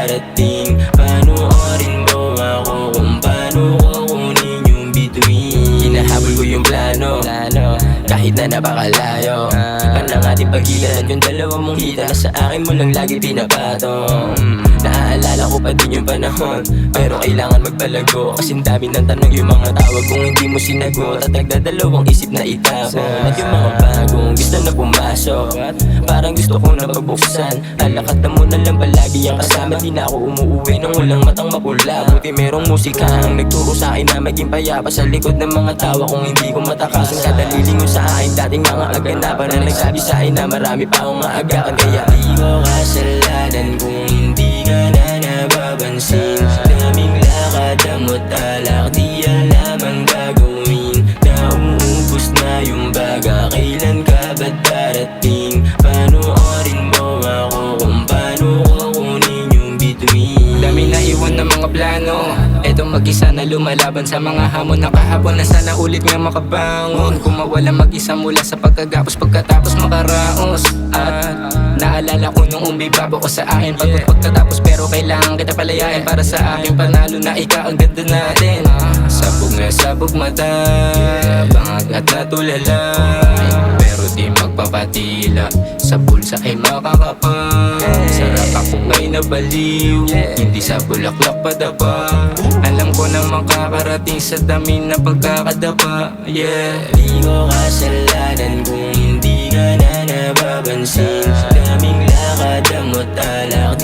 darating? Panoorin mo ako kung paano ko kunin yung bituin. Hinahabol ko yung plano, kahit na napakalayo. Parang ating pagitan at yung dalawa mong hita na sa akin mo lang lagi pinapatong. Naaalala ko pa din yung panahon, pero kailangan magpalago. Kasing dami ng tanong yung mga tawag kung hindi mo sinagot. At nagdadalawang isip na itapon. At yung mga bagong gusto na pumasok, parang gusto ko na pagbuksan. Alakat na mo na lang palagi ang kasama. Di na ako umuuwi nang walang matang mapula. Buti merong musika ang nagturo sa akin na maging payapa sa likod ng mga tawa. Kung hindi ko matakasan kada lilingon sa akin dating mga kaganapan na nagsabi sa akin na marami pa akong maagapan. Kaya di ko kasalanan kung hindi ka na nababansin. Daming lakad, damot, alak, di alam ang gagawin. Nauubos na yung baga, kailan ka ba darating? Panoorin mo ako kung paano ko kunin yung bituin. Dami na iwan ng mga plano, eto mag-isa na lumalaban sa mga hamon na kahapon. Na sana ulit nga makabangon, kung mawala mag-isa mula sa pagkagapos pagkatapos makaraos. At naalala ko nung umibaba ko sa akin pagod pagkatapos, pero kailangan kita palayain para sa akin. Panalo na ikaw ang ganda natin. Sabog na sabog mata, bangag at natulala, pero di magpapatila. Sa bulsa ay makakapag. Sarap ako ngay nabaliw, hindi sa bulaklak padapa. Alam ko na makakarating sa dami na pagkakadapa. Di ko kasalanan kung hindi ka na nababansin. Daming lakad, damot, alak,